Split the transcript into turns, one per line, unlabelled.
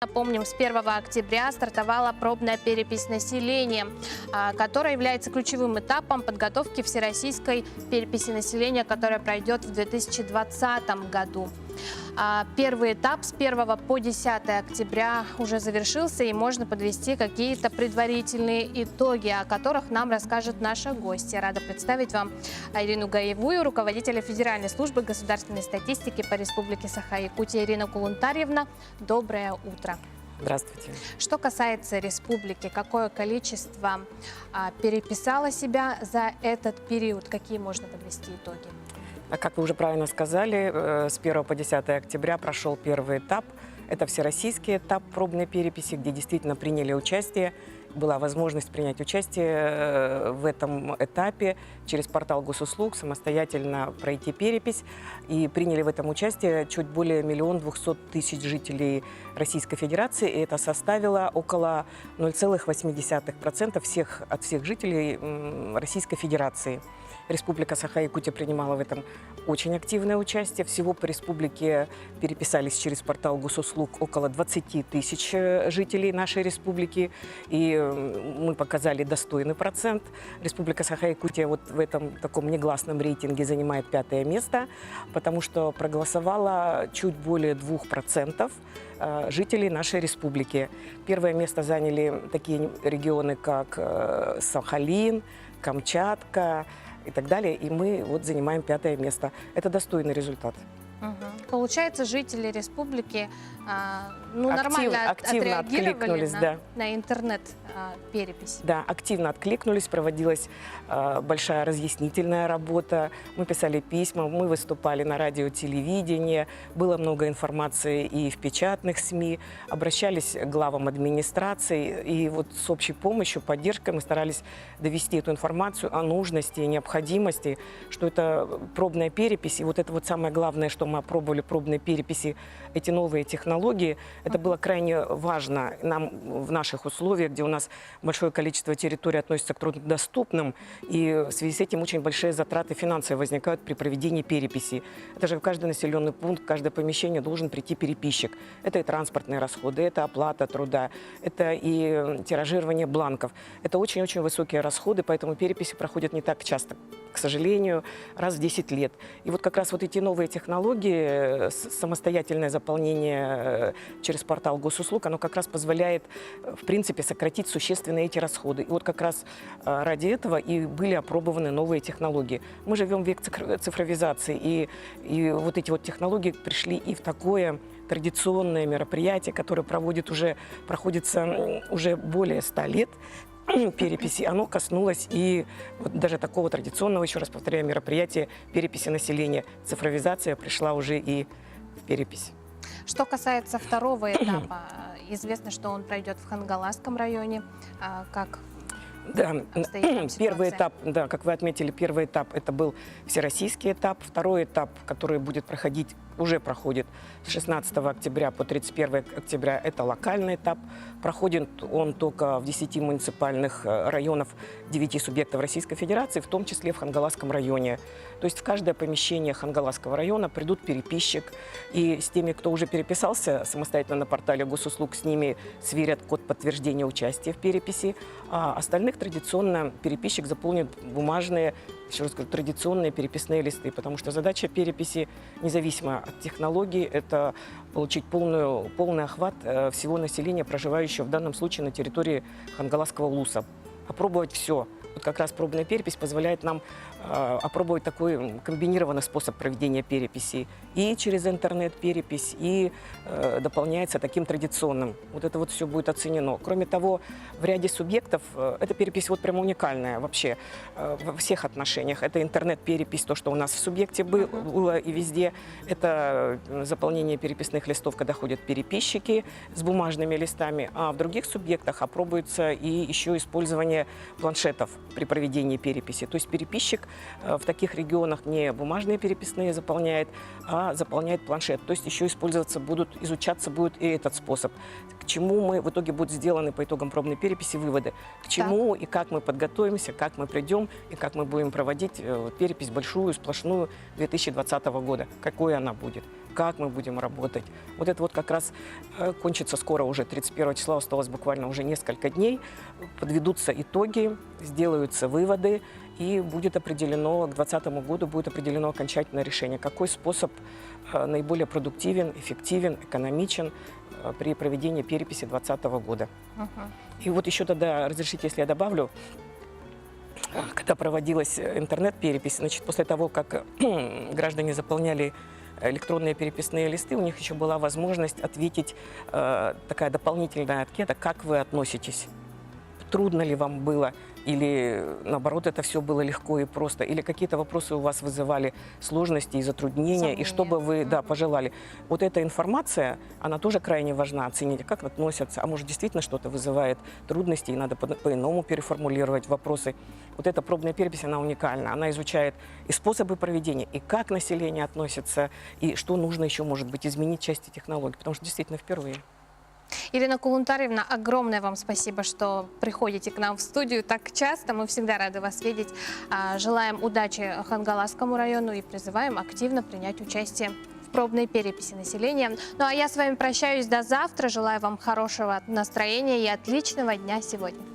Напомним, с 1 октября стартовала пробная перепись населения, которая является ключевым этапом подготовки всероссийской переписи населения, которая пройдет в 2020 году. Первый этап с 1 по 10 октября уже завершился, и можно подвести какие-то предварительные итоги, о которых нам расскажет наша гостья. Рада представить вам Ирину Гаевую, руководителя Федеральной службы государственной статистики по Республике Саха-Якутия. Ирина Кулунтарьевна, доброе утро.
Здравствуйте.
Что касается республики, какое количество переписало себя за этот период? Какие можно подвести итоги?
Как вы уже правильно сказали, с 1 по 10 октября прошел первый этап. Это всероссийский этап пробной переписи, где действительно приняли участие. Была возможность принять участие в этом этапе через портал госуслуг, самостоятельно пройти перепись. И приняли в этом участие чуть более 1 200 000 жителей Российской Федерации. И это составило около 0,8% от всех жителей Российской Федерации. Республика Саха-Якутия принимала в этом очень активное участие. Всего по республике переписались через портал госуслуг около 20 000 жителей нашей республики. И мы показали достойный процент. Республика Саха-Якутия вот в этом таком негласном рейтинге занимает 5-е место, потому что проголосовало чуть более 2% жителей нашей республики. Первое место заняли такие регионы, как Сахалин, Камчатка и так далее. И мы вот занимаем 5-е место. Это достойный результат.
Получается, жители республики нормально
активно откликнулись,
на интернет-перепись.
Да, активно откликнулись, проводилась большая разъяснительная работа. Мы писали письма, мы выступали на радио, телевидении, было много информации и в печатных СМИ, обращались к главам администрации, и вот с общей помощью, поддержкой мы старались довести эту информацию о нужности и необходимости, что это пробная перепись, и вот это вот самое главное, что мы опробовали пробные переписи, эти новые технологии. Это было крайне важно нам в наших условиях, где у нас большое количество территорий относится к труднодоступным, и в связи с этим очень большие затраты финансовые возникают при проведении переписи. Это же в каждый населенный пункт, в каждое помещение должен прийти переписчик. Это и транспортные расходы, это оплата труда, это и тиражирование бланков. Это очень-очень высокие расходы, поэтому переписи проходят не так часто, к сожалению, раз в 10 лет. И вот как раз вот эти новые технологии, самостоятельное заполнение через портал госуслуг, оно как раз позволяет, в принципе, сократить существенно эти расходы. И вот как раз ради этого и были опробованы новые технологии. Мы живем в век цифровизации, и вот эти вот технологии пришли и в такое традиционное мероприятие, которое проходится уже более 100 лет, переписи, оно коснулось и вот даже такого традиционного, еще раз повторяю, мероприятия переписи населения. Цифровизация пришла уже и в перепись.
Что касается второго этапа, известно, что он пройдет в Хангаласском районе. Как обстоит там ситуация?
Первый этап, да, как вы отметили, первый этап это был всероссийский этап. Второй этап, который будет проходить, уже проходит с 16 октября по 31 октября, это локальный этап. Проходит он только в 10 муниципальных районах 9 субъектов Российской Федерации, в том числе в Хангаласском районе. То есть в каждое помещение Хангаласского района придут переписчик, и с теми, кто уже переписался самостоятельно на портале госуслуг, с ними сверят код подтверждения участия в переписи, а остальных традиционно переписчик заполнит бумажные, еще раз говорю, традиционные переписные листы, потому что задача переписи, независимо от технологий, это получить полный охват всего населения, проживающего в данном случае на территории Хангаласского улуса. Опробовать все. Вот как раз пробная перепись позволяет нам опробовать такой комбинированный способ проведения переписи. И через интернет-перепись, и дополняется таким традиционным. Вот это вот все будет оценено. Кроме того, в ряде субъектов эта перепись вот прямо уникальная вообще во всех отношениях. Это интернет-перепись, то, что у нас в субъекте было и везде. Это заполнение переписных листов, когда ходят переписчики с бумажными листами. А в других субъектах опробуется и еще использование планшетов при проведении переписи. То есть переписчик в таких регионах не бумажные переписные заполняет, а заполняет планшет. То есть еще изучаться будет и этот способ. К чему мы в итоге будут сделаны по итогам пробной переписи выводы. К чему и как мы подготовимся, как мы придем и как мы будем проводить перепись большую, сплошную 2020 года. Какой она будет. как мы будем работать. Вот это вот как раз кончится скоро, уже 31 числа, осталось буквально уже несколько дней. Подведутся итоги, сделаются выводы, и будет определено, к 2020 году будет определено окончательное решение, какой способ наиболее продуктивен, эффективен, экономичен при проведении переписи 2020 года. И вот еще тогда, разрешите, если я добавлю, когда проводилась интернет-перепись, значит, после того, как граждане заполняли электронные переписные листы, у них еще была возможность ответить такая дополнительная анкета, как вы относитесь, трудно ли вам было, или наоборот это все было легко и просто, или какие-то вопросы у вас вызывали сложности и затруднения,
Сомнения.
и что бы вы пожелали. Вот эта информация, она тоже крайне важна, оценить, как относятся, а может действительно что-то вызывает трудности, и надо по-иному переформулировать вопросы. Вот эта пробная перепись, она уникальна, она изучает и способы проведения, и как население относится, и что нужно еще, может быть, изменить части технологий, потому что действительно впервые.
Ирина Кулунтариевна, огромное вам спасибо, что приходите к нам в студию так часто. Мы всегда рады вас видеть. Желаем удачи Хангаласскому району и призываем активно принять участие в пробной переписи населения. Ну а я с вами прощаюсь до завтра. Желаю вам хорошего настроения и отличного дня сегодня.